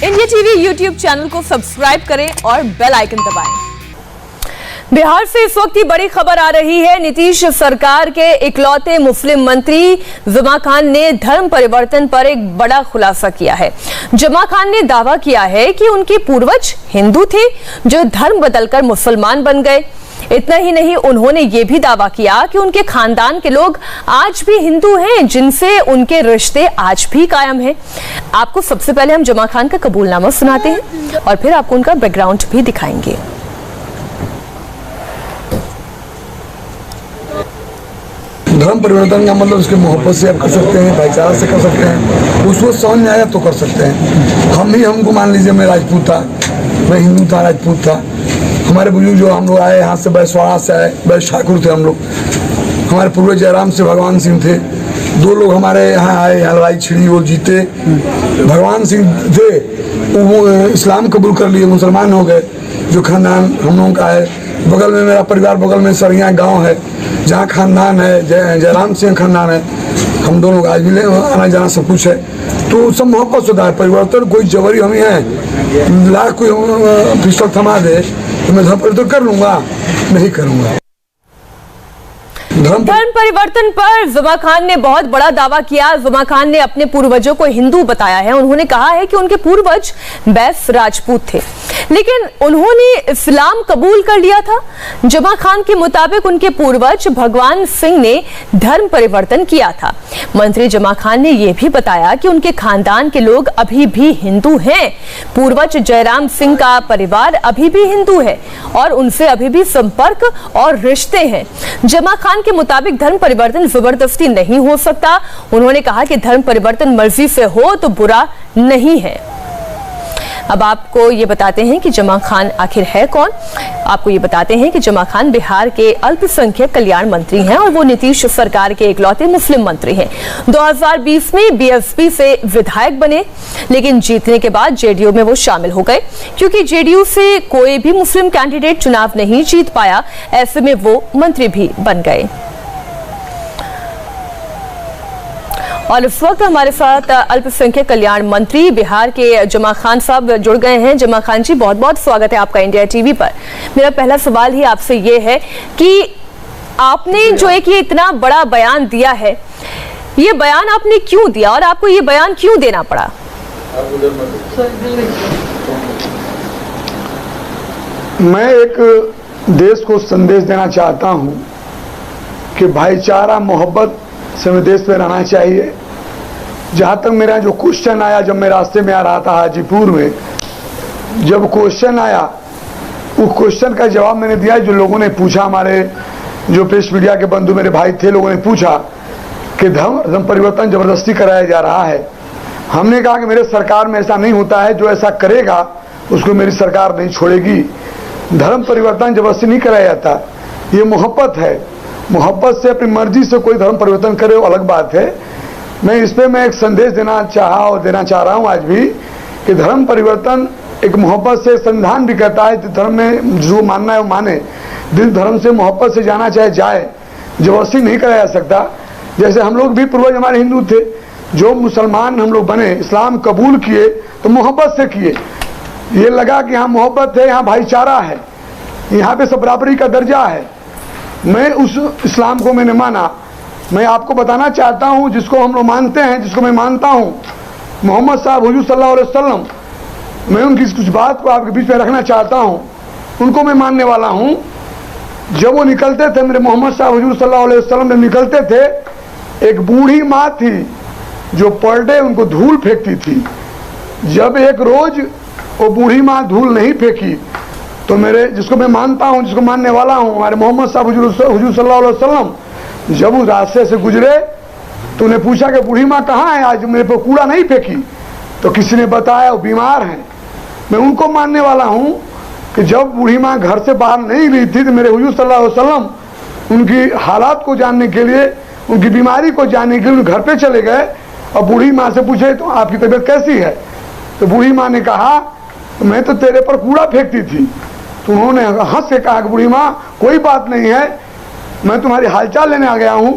India TV YouTube channel को subscribe करें और बेल आइकन दबाएं। बिहार से इस वक्त की बड़ी खबर आ रही है। नीतीश सरकार के इकलौते मुस्लिम मंत्री जमा खान ने धर्म परिवर्तन पर एक बड़ा खुलासा किया है। जमा खान ने दावा किया है कि उनके पूर्वज हिंदू थे जो धर्म बदलकर मुसलमान बन गए। इतना ही नहीं, उन्होंने ये भी दावा किया कि उनके खानदान के लोग आज भी हिंदू हैं जिनसे उनके रिश्ते आज भी कायम हैं। आपको सबसे पहले हम जमा खान का कबूलनामा सुनाते हैं और फिर आपको उनका बैकग्राउंड भी दिखाएंगे। धर्म परिवर्तन का मतलब उसके मोहब्बत से आप कर सकते हैं, भाईचारा से कर सकते हैं, उसको समझ में आया तो कर सकते हैं। हमको मान लीजिए, मैं राजपूत था, मैं हिंदू था, राजपूत था। हमारे बुजुर्ग जो हम लोग आए यहाँ से, बैसवाड़ा से आए, बैस ठाकुर थे हम लोग। हमारे पूर्वज जयराम से भगवान सिंह थे। दो लोग हमारे यहाँ आए, यहाँ लड़ाई छिड़ी, वो जीते। भगवान सिंह थे, वो इस्लाम कबूल कर लिए, मुसलमान हो गए। जो खानदान हम लोगों का है, बगल में मेरा परिवार, बगल में सरिया गांव है जहाँ खानदान है, जयराम सिंह खानदान है। हम दोनों का आज मिले, आना जाना सब कुछ है। तो सब मोहब्बत होता है। परिवर्तन कोई जबरी हमें है, लाख कोई पिस्टल थमा दे तो मैं धर्म परिवर्तन कर लूंगा, नहीं करूंगा। धर्म परिवर्तन पर जमा खान ने बहुत बड़ा दावा किया। जमा खान ने अपने पूर्वजों को हिंदू बताया है। उन्होंने कहा है कि उनके पूर्वज बैस राजपूत थे, लेकिन उन्होंने इस्लाम कबूल कर लिया था। जमा खान के मुताबिक उनके पूर्वज भगवान सिंह ने धर्म परिवर्तन किया था। मंत्री जमा खान ने यह भी बताया कि उनके खानदान के लोग अभी भी हिंदू हैं। पूर्वज जयराम सिंह का परिवार अभी भी हिंदू है और उनसे अभी भी संपर्क और रिश्ते हैं। जमा खान के मुताबिक धर्म परिवर्तन जबरदस्ती नहीं हो सकता। उन्होंने कहा कि धर्म परिवर्तन मर्जी से हो तो बुरा नहीं है। अब आपको ये बताते हैं कि जमा खान आखिर है कौन। आपको ये बताते हैं कि जमा खान बिहार के अल्पसंख्यक कल्याण मंत्री हैं और वो नीतीश सरकार के इकलौते मुस्लिम मंत्री हैं। 2020 में बीएसपी से विधायक बने, लेकिन जीतने के बाद जेडीयू में वो शामिल हो गए। क्योंकि जेडीयू से कोई भी मुस्लिम कैंडिडेट चुनाव नहीं जीत पाया, ऐसे में वो मंत्री भी बन गए। और इस वक्त हमारे साथ अल्पसंख्यक कल्याण मंत्री बिहार के जमा खान साहब जुड़ गए हैं। जमा खान जी, बहुत बहुत स्वागत है आपका इंडिया टीवी पर। मेरा पहला सवाल ही आपसे ये है कि आपने जो एक ये इतना बड़ा बयान दिया है, ये बयान आपने क्यों दिया और आपको ये बयान क्यों देना पड़ा? मैं एक देश को संदेश देना चाहता हूं कि भाईचारा, मोहब्बत से मैं देश में रहना चाहिए। जहाँ तक मेरा जो क्वेश्चन आया, जब मैं रास्ते में आ रहा था हाजीपुर में, जब क्वेश्चन आया, उस क्वेश्चन का जवाब मैंने दिया। जो लोगों ने पूछा, हमारे जो प्रेस मीडिया के बंधु मेरे भाई थे, लोगों ने पूछा कि धर्म परिवर्तन जबरदस्ती कराया जा रहा है। हमने कहा कि मेरे सरकार में ऐसा नहीं होता है, जो ऐसा करेगा उसको मेरी सरकार नहीं छोड़ेगी। धर्म परिवर्तन जबरदस्ती नहीं कराया जाता, ये मोहब्बत है। मोहब्बत से, अपनी मर्जी से कोई धर्म परिवर्तन करे वो अलग बात है। मैं इस पे मैं एक संदेश देना चाह रहा हूँ आज भी कि धर्म परिवर्तन एक मोहब्बत से, संविधान भी कहता है धर्म में जो मानना है वो माने, जिस धर्म से मोहब्बत से जाना चाहे जाए, जबरदस्ती नहीं कराया जा सकता। जैसे हम लोग भी पूर्वज हमारे हिंदू थे, जो मुसलमान हम लोग बने, इस्लाम कबूल किए तो मोहब्बत से किए। ये लगा कि यहाँ मोहब्बत है, यहाँ भाईचारा है, यहाँ पे सब बराबरी का दर्जा है। मैं उस इस्लाम को मैंने माना। मैं आपको बताना चाहता हूँ, जिसको हम लोग मानते हैं, जिसको मैं मानता हूँ, मोहम्मद साहब हुजूर सल्लल्लाहु अलैहि वसल्लम, मैं उनकी कुछ बात को आपके बीच में रखना चाहता हूँ। उनको मैं मानने वाला हूँ। जब वो निकलते थे, मेरे मोहम्मद साहब हुजूर सल्लल्लाहु अलैहि वसल्लम में निकलते थे, एक बूढ़ी माँ थी जो पर डे उनको धूल फेंकती थी। जब एक रोज वो बूढ़ी माँ धूल नहीं फेंकी तो मेरे, जिसको मैं मानता हूँ, जिसको मानने वाला हूँ, हमारे मोहम्मद साहब हुजूर सल्लल्लाहु अलैहि वसल्लम, जब उस रास्ते से गुजरे तो उन्हें पूछा कि बूढ़ी माँ कहाँ है, आज मेरे पर कूड़ा नहीं फेंकी। तो किसी ने बताया वो बीमार हैं। मैं उनको मानने वाला हूँ कि जब बूढ़ी माँ घर से बाहर नहीं गई थी तो मेरे हुजूर सल्लल्लाहु अलैहि वसल्लम उनकी हालात को जानने के लिए, उनकी बीमारी को जानने के लिए घर पे चले गए और बूढ़ी माँ से पूछे तो आपकी तबीयत कैसी है। तो बूढ़ी माँ ने कहा मैं तो तेरे पर कूड़ा फेंकती थी। तो उन्होंने हंस के कहा कि बूढ़ी माँ कोई बात नहीं है, मैं तुम्हारी हालचाल लेने आ गया हूँ।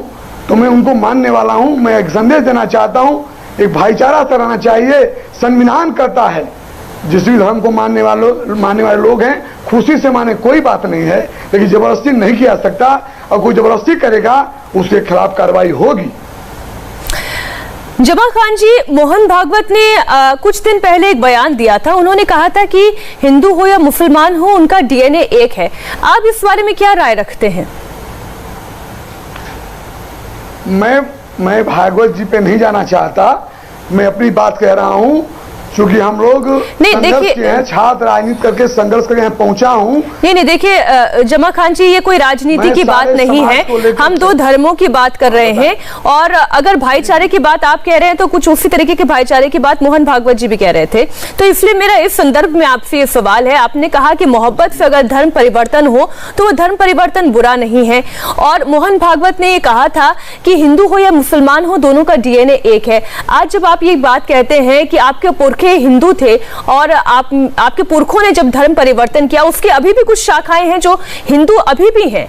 तो मैं उनको मानने वाला हूँ। मैं एक संदेश देना चाहता हूँ, एक भाईचारा से रहना चाहिए। संविधान कहता है जिस भी धर्म को मानने वाले लोग हैं खुशी से माने, कोई बात नहीं है, लेकिन जबरदस्ती नहीं किया सकता, और कोई जबरदस्ती करेगा उसके खिलाफ कार्रवाई होगी। जमा खान जी, मोहन भागवत ने कुछ दिन पहले एक बयान दिया था। उन्होंने कहा था कि हिंदू हो या मुसलमान हो, उनका डीएनए एक है। आप इस बारे में क्या राय रखते हैं? मैं भागवत जी पे नहीं जाना चाहता, मैं अपनी बात कह रहा हूं, क्योंकि हम लोग संघर्ष किए हैं, छात्र राजनीति करके संघर्ष करके यहाँ पहुंचा हूँ। नहीं, देखिए जमा खान जी, ये कोई राजनीति की बात नहीं है, हम दो धर्मों की बात कर रहे हैं। और अगर भाईचारे की बात आप कह रहे हैं तो कुछ उसी तरीके के भाईचारे की बात मोहन भागवत जी भी कह रहे थे। तो इसलिए मेरा इस संदर्भ में आपसे ये सवाल है, आपने कहा कि मोहब्बत से अगर धर्म परिवर्तन हो तो वो धर्म परिवर्तन बुरा नहीं है, और मोहन भागवत ने ये कहा था कि हिंदू हो या मुसलमान हो, दोनों का डीएनए एक है। आज जब आप ये बात कहते हैं कि आपके पुरखे हिंदू थे और आपके पुरखों ने जब धर्म परिवर्तन किया, उसके अभी भी कुछ शाखाएं हैं जो हिंदू अभी भी हैं,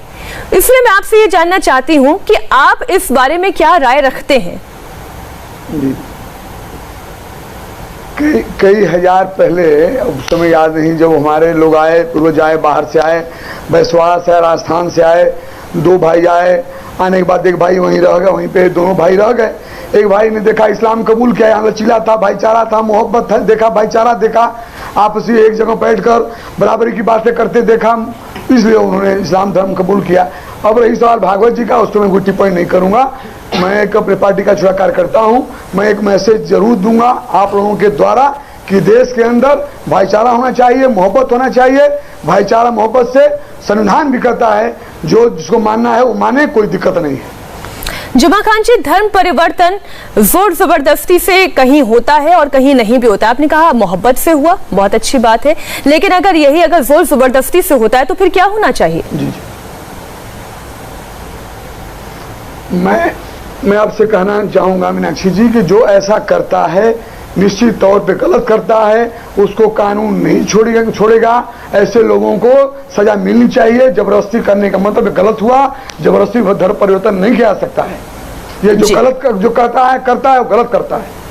इसलिए मैं आपसे ये जानना चाहती हूं कि आप इस बारे में क्या राय रखते हैं? कई हजार पहले, उस समय याद नहीं, जब हमारे लोग आए, पूर्वज आए, बाहर से आए, बैसवाड़ा से, राजस्थान से आए, दो भाई आए, आने के बाद एक भाई वहीं रह गए, वहीं पे दोनों भाई रह गए। एक भाई ने देखा इस्लाम कबूल किया, यहाँ लचीला था, भाईचारा था, मोहब्बत था, देखा भाईचारा, देखा आपस में एक जगह बैठकर बराबरी की बातें करते देखा, इसलिए उन्होंने इस्लाम धर्म कबूल किया। अब रही सवाल भागवत जी का, उस पर मैं कोई टिप्पणी नहीं करूंगा। मैं एक अपने पार्टी का छोटा कार्यकर्ता हूँ, मैं एक मैसेज जरूर दूंगा आप लोगों के द्वारा कि देश के अंदर भाईचारा होना चाहिए, मोहब्बत होना चाहिए। भाईचारा मोहब्बत से संविधान भी करता है, जो जिसको मानना है वो माने, कोई दिक्कत नहीं है। जमा खान जी, धर्म परिवर्तन जोर जबरदस्ती से कहीं होता है और कहीं नहीं भी होता। आपने कहा मोहब्बत से हुआ, बहुत अच्छी बात है, लेकिन अगर जोर जबरदस्ती से होता है तो फिर क्या होना चाहिए? जी, मैं आपसे कहना चाहूंगा मीनाक्षी जी कि जो ऐसा करता है निश्चित तौर पे गलत करता है, उसको कानून नहीं छोड़ेगा। ऐसे लोगों को सजा मिलनी चाहिए। जबरदस्ती करने का मतलब गलत हुआ, जबरदस्ती धर्म परिवर्तन नहीं किया सकता है। ये जो करता है वो गलत करता है।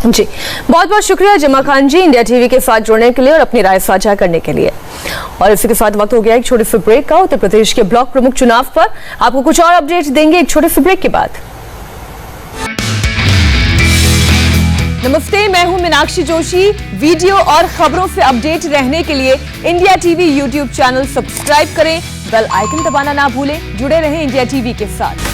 जी, बहुत बहुत शुक्रिया जमा खान जी, इंडिया टीवी के साथ जुड़ने के लिए और अपनी राय साझा करने के लिए। और इसी के साथ वक्त हो गया एक छोटे से ब्रेक का। उत्तर प्रदेश के ब्लॉक प्रमुख चुनाव पर आपको कुछ और अपडेट्स देंगे एक छोटे से ब्रेक के बाद। नमस्ते, मैं हूं मीनाक्षी जोशी। वीडियो और खबरों से अपडेट रहने के लिए India TV YouTube channel subscribe करें, बेल आइकन दबाना ना भूलें। जुड़े रहें इंडिया टीवी के साथ।